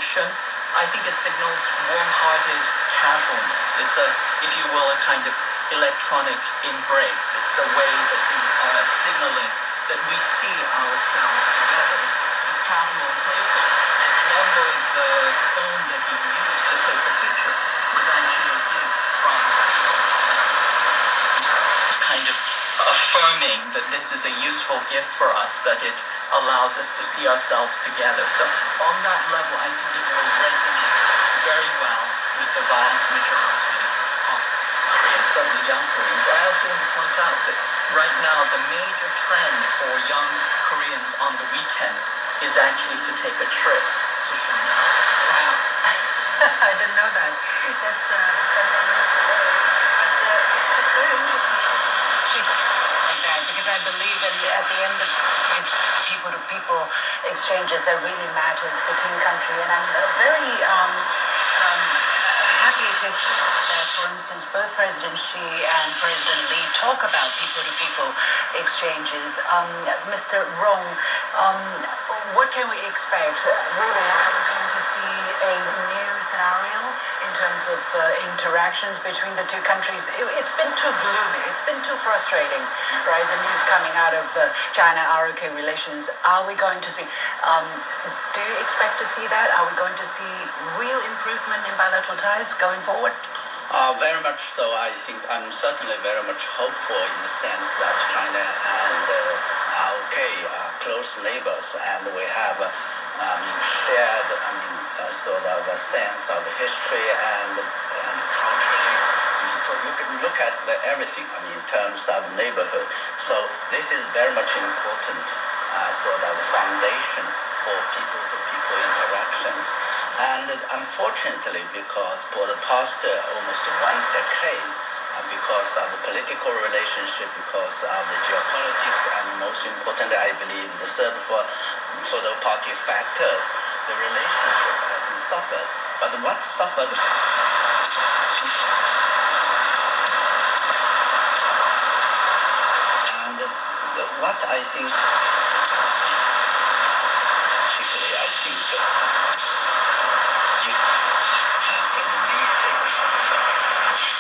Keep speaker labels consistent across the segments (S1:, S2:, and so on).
S1: interaction, I think it signals warm-hearted casualness. It's if you will, a kind of electronic embrace. It's the way that we are signaling that we see ourselves together as casual and playful. And remember, the phone that he used to take the picture was actually a gift from kind of affirming that this is a useful gift for us, that it allows us to see ourselves together. So on that level, I think it will resonate very well with the vast majority of Koreans, certainly young Koreans. I also want to point out that right now the major trend for young Koreans on the weekend is actually to take a trip to China.
S2: Wow. I didn't know that. That's something new today. But it's very interesting like that, because I believe at the end of it's people-to-people exchanges that really matters between country. And I'm very happy to hear that, for instance, both President Xi and President Lee talk about people-to-people exchanges. Mr. Rong, what can we expect? Really, are we going to see a new scenario in terms of interactions between the two countries? It's been too gloomy. It's been too frustrating, right? The news coming out of China-ROK relations. Are we going to see, do you expect to see that? Are we going to see real improvement in bilateral ties going forward?
S3: Very much so. I think I'm certainly very much hopeful in the sense that China and ROK are close neighbors, and we have shared, sort of a sense of history and culture. So you can look at everything, in terms of neighborhood. So this is very much important, sort of foundation for people-to-people interactions. And unfortunately, because for the past almost 1 decade, because of the political relationship, because of the geopolitics, and most importantly, I believe the third sort of party factors, the relationship has suffered. But what suffered? And what I think, particularly, I think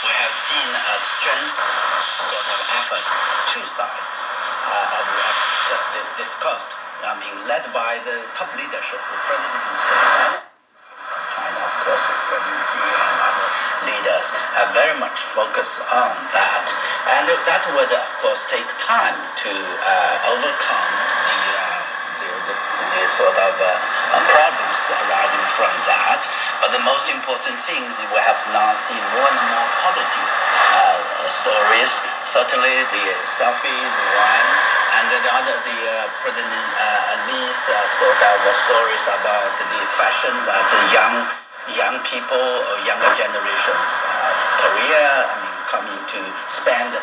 S3: we have seen a strength sort of effort, two sides, as we have just discussed. Led by the top leadership, the President of China, of course, President Xi and other leaders have very much focused on that. And that would, of course, take time to overcome the sort of problems arising from that. But the most important thing is we have now seen more and more positive stories. Certainly the selfies, one, and the other, President Lee's sort of stories about the fashion that the young people or younger generations, Korea, coming to spend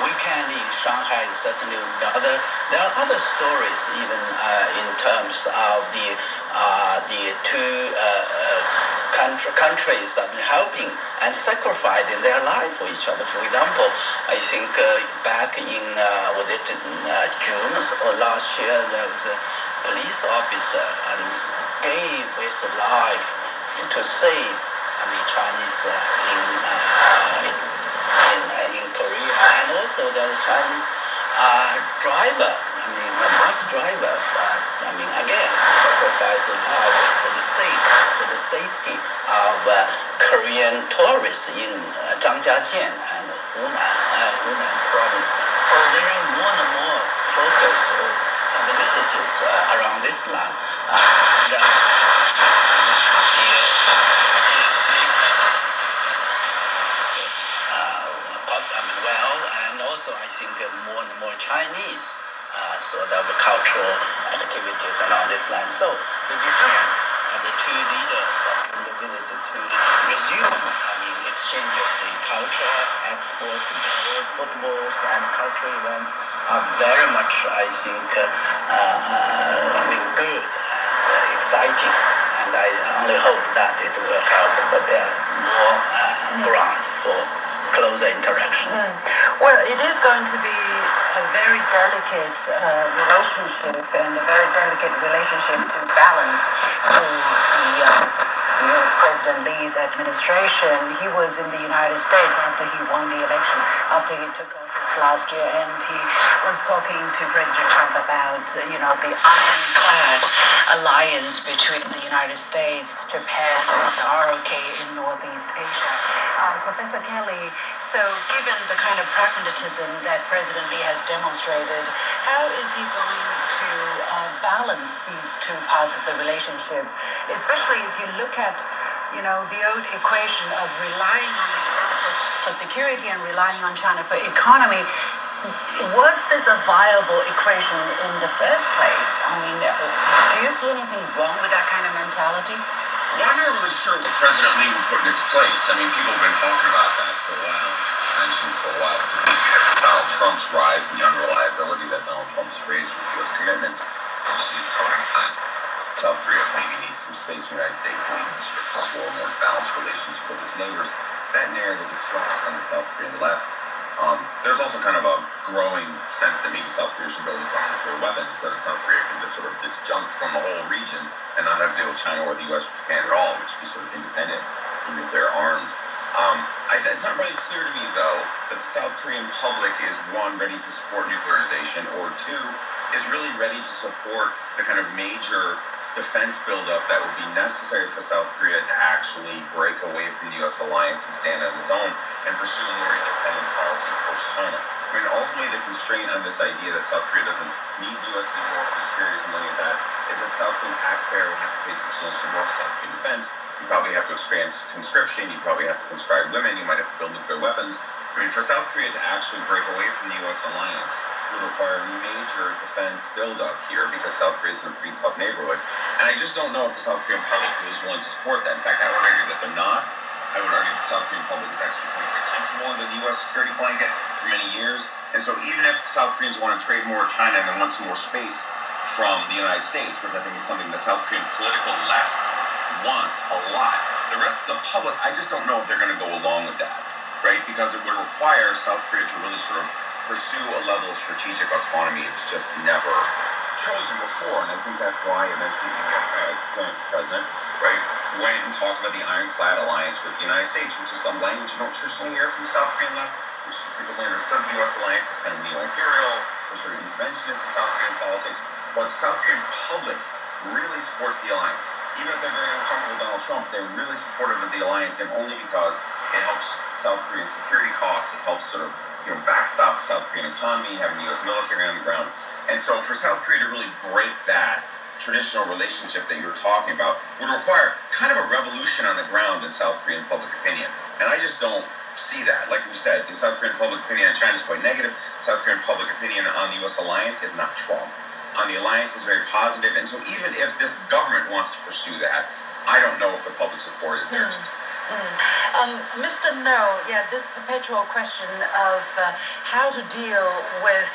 S3: weekend in Shanghai. Certainly, there are other stories even in terms of the two countries that are helping and sacrificing their life for each other. For example, I think back in June or last year, there was a police officer and gave his life to save Chinese in Korea, and also the Chinese driver, a bus driver, again, sacrificed his life for the safety of Korean tourists in Zhangjiajie and Hunan province. So there are more and more focus or publicities around this line. And also I think more and more Chinese sort of cultural activities along this line. So the decision of the two leaders of the visit to resume exchanges in culture, exports, footballs, and cultural events are very much, I think, good and exciting. And I only hope that it will help, but there are more ground for closer interaction.
S2: Well, it is going to be a very delicate relationship and a very delicate relationship to balance President Lee's administration, he was in the United States after he won the election, after he took office last year, and he was talking to President Trump about, the ironclad alliance between the United States, Japan, and the ROK in Northeast Asia. Professor Kelly, so given the kind of pragmatism that President Lee has demonstrated, how is he going to balance these two parts of the relationship, especially if you look at, the old equation of relying on the US for security and relying on China for economy? Was this a viable equation in the first place? I mean, do you see anything wrong with that kind of mentality?
S4: Well, I'm not really sure what President Lee would put in its place. I mean, people have been talking about that for a while. Mentioned for a while. Donald Trump's rise and the unreliability that Donald Trump's raised with U.S. commitments. South Korea maybe needs some space in the United States. It needs to explore more balanced relations with its neighbors. That narrative is strongest on the South Korean left. There's also kind of a growing sense that maybe South Korea should build its own nuclear weapons so that South Korea can just sort of disjunct from the whole region and not have to deal with China or the U.S. or Japan at all, which would be sort of independent and nuclear armed. It's not really clear to me, though, that the South Korean public is, one, ready to support nuclearization, or two, is really ready to support the kind of major defense buildup that would be necessary for South Korea to actually break away from the U.S. alliance and stand on its own and pursue a more independent policy towards China. I mean, ultimately, the constraint on this idea that South Korea doesn't need the U.S. anymore for security or something like that is that South Korean taxpayer would have to pay substantially more for South Korean defense. You probably have to expand conscription. You probably have to conscribe women. You might have to build nuclear weapons. I mean, for South Korea to actually break away from the U.S. alliance would require major defense buildup here because South Korea is in a pretty tough neighborhood. And I just don't know if the South Korean public is willing to support that. In fact, I would argue that they're not. I would argue that the South Korean public is actually quite comfortable under the U.S. security blanket for many years. And so even if South Koreans want to trade more with China and they want some more space from the United States, which I think is something the South Korean political left wants a lot, the rest of the public, I just don't know if they're going to go along with that, right? Because it would require South Korea to really sort of pursue a level of strategic autonomy it's just never chosen before. And I think that's why eventually the president, right, went and talked about the ironclad alliance with the United States, which is some language you don't traditionally hear from the South Korean left, which is typically understood the U.S. alliance as kind of neo-imperial or sort of interventionist in South Korean politics. But the South Korean public really supports the alliance. Even if they're very uncomfortable with Donald Trump, they're really supportive of the alliance, and only because it helps South Korean security costs, it helps sort of backstop the South Korean economy, having the U.S. military on the ground. And so for South Korea to really break that traditional relationship that you were talking about would require kind of a revolution on the ground in South Korean public opinion. And I just don't see that. Like we said, the South Korean public opinion on China is quite negative. South Korean public opinion on the U.S. alliance is not strong. On the alliance is very positive. And so even if this government wants to pursue that, I don't know if the public support is there.
S2: Mr. No, this perpetual question of how to deal with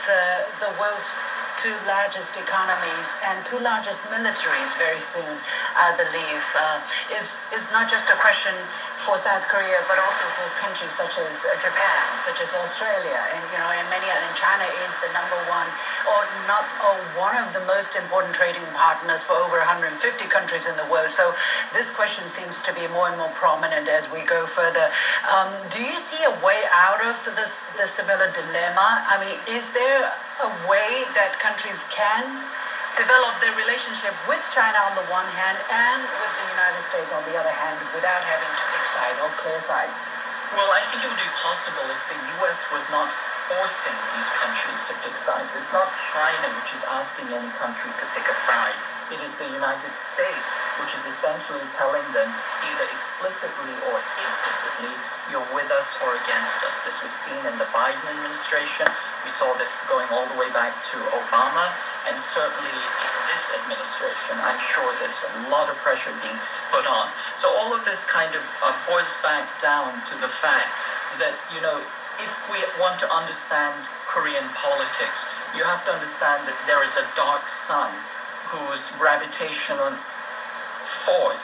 S2: the world's two largest economies and two largest militaries very soon, I believe, is not just a question for South Korea, but also for countries such as Japan, such as Australia, and and China is the number one, or one of the most important trading partners for over 150 countries in the world. So this question seems to be more and more prominent as we go further. Do you see a way out of the similar dilemma? I mean, is there a way that countries can develop their relationship with China on the one hand and with the United States on the other hand without having to pick side or clear sides?
S1: Well, I think it would be possible if the U.S. was not forcing these countries to pick sides. It's not China which is asking any country to pick a side. It is the United States which is essentially telling them either explicitly or implicitly, you're with us or against us. This was seen in the Biden administration. We saw this going all the way back to Obama, and certainly in this administration, I'm sure there's a lot of pressure being put on. So all of this kind of boils back down to the fact that, if we want to understand Korean politics, you have to understand that there is a dark sun whose gravitational force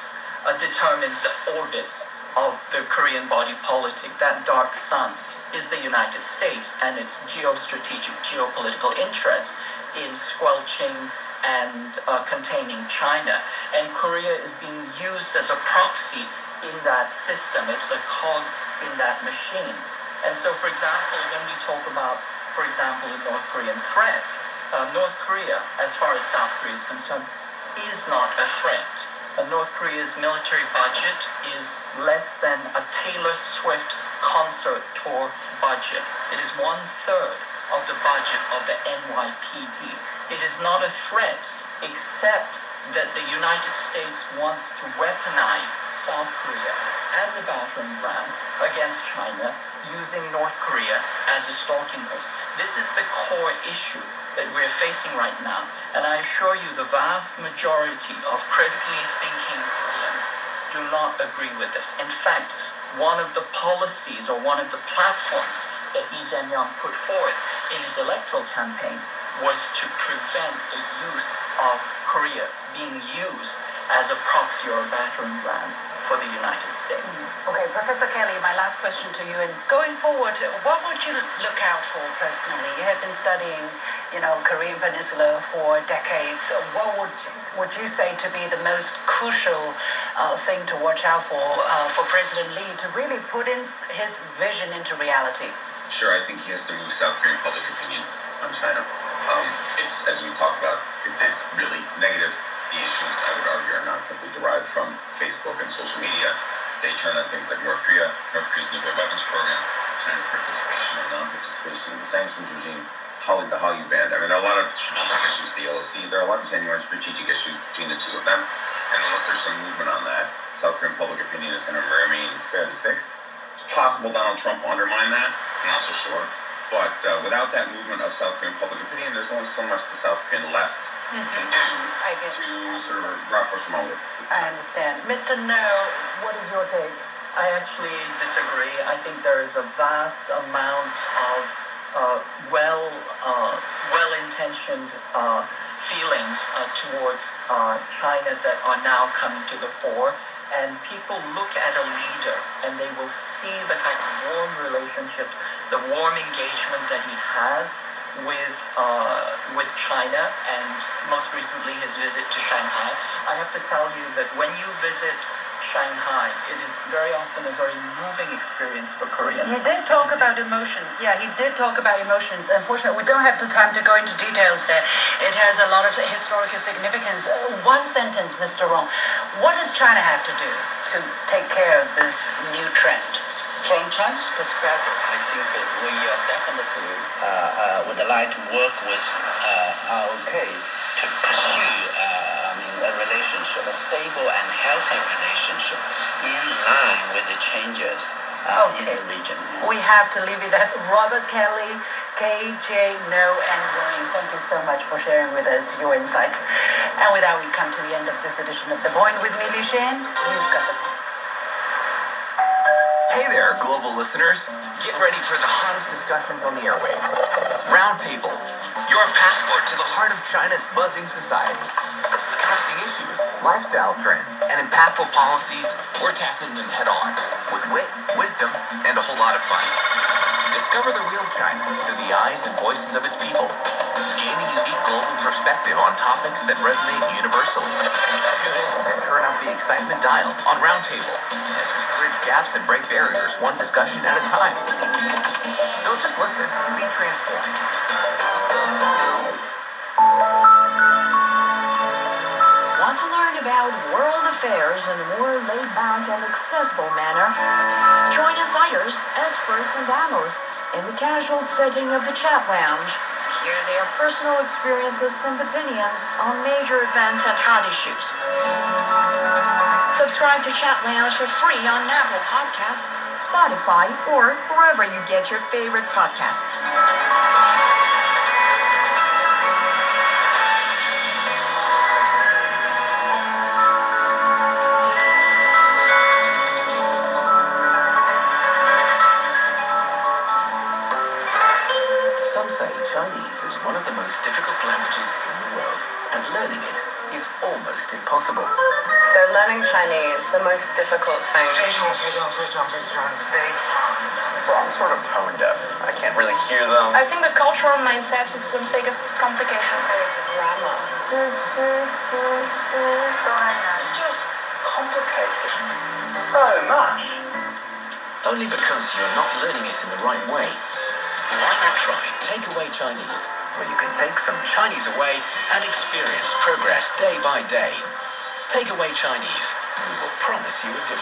S1: determines the orbits of the Korean body politic. That dark sun is the United States and its geostrategic, geopolitical interests in squelching and containing China. And Korea is being used as a proxy in that system. It's a cog in that machine. And so, for example, when we talk about, for example, the North Korean threat, North Korea, as far as South Korea is concerned, is not a threat. North Korea's military budget is less than a Taylor Swift concert tour budget. It is 1/3 of the budget of the NYPD. It is not a threat, except that the United States wants to weaponize South Korea as a battering ram against China, using North Korea as a stalking horse. This is the core issue that we're facing right now. And I assure you, the vast majority of critically thinking Koreans do not agree with this. In fact, one of the policies or one of the platforms that Lee Jae-myung put forth in his electoral campaign was to prevent the use of Korea being used as a proxy or a battering ram for the United States.
S2: Okay, Professor Kelly, my last question to you. And going forward, what would you look out for personally? You have been studying, Korean Peninsula for decades. What would you say to be the most crucial thing to watch out for President Lee to really put in his vision into reality?
S4: Sure, I think he has to move South Korean public opinion on China. It's, as we talked about, it's really negative. The issues, I would argue, are not simply derived from Facebook and social media. They turn on things like North Korea's nuclear weapons program, China's participation or non-participation in the sanctions regime, the Hallyu ban. I mean, there are a lot of strategic issues, the LOC. There are a lot of genuine strategic issues between the two of them. And unless there's some movement on that, South Korean public opinion is going to remain fairly fixed. It's possible Donald Trump will undermine that. I'm not so sure. But without that movement of South Korean public opinion, there's only so much the South Korean left can do to sort of push them over.
S2: I understand. Mr. No, what is your take?
S1: I actually disagree. I think there is a vast amount of well-intentioned feelings towards China that are now coming to the fore. And people look at a leader and they will see the kind of warm relationships, the warm engagement that he has with China, and most recently his visit to Shanghai. I have to tell you that when you visit Shanghai, it is very often a very moving experience for Koreans.
S2: He did talk about emotions. Yeah, he did talk about emotions. Unfortunately, we don't have the time to go into details there. It has a lot of historical significance. One sentence, Mr. Rong. What does China have to do to take care of this new trend?
S3: From China's perspective, I think that we definitely would like to work with ROK to pursue a relationship, a stable and healthy relationship in line with the changes in the region.
S2: We have to leave it at Robert Kelly, KJ, No, and Wayne. Thank you so much for sharing with us your insights. And with that, we come to the end of this edition of The Point with me, Li Shen. You've got the point.
S5: Hey there, global listeners. Get ready for the hottest discussions on the airwaves. Roundtable, your passport to the heart of China's buzzing society. Pressing issues, lifestyle trends, and impactful policies, we're tackling them head on with wit, wisdom, and a whole lot of fun. Discover the real China through the eyes and voices of its people. Gain a unique global perspective on topics that resonate universally. Tune in and turn up the excitement dial on Roundtable as we bridge gaps and break barriers one discussion at a time. Don't just listen, be transformed.
S6: Want to learn about world affairs in a more laid-back and accessible manner? Join insiders, experts, and analysts in the casual setting of the chat lounge to hear their personal experiences and opinions on major events and hot issues. Subscribe to Chat Lounge for free on Apple Podcasts, Spotify, or wherever you get your favorite podcasts.
S5: Some say Chinese is one of the most difficult languages in the world, and learning it is almost impossible.
S7: So learning Chinese, the most difficult thing.
S1: 非常非常非常非常非常
S5: Well, I'm sort of tone deaf. I can't really hear them.
S7: I think the cultural mindset is the biggest complication.
S3: Grammar. It's just complicated. So much.
S5: Only because you're not learning it in the right way. Why not try Takeaway Chinese, where you can take some Chinese away and experience progress day by day. Takeaway Chinese. We will promise you a difference.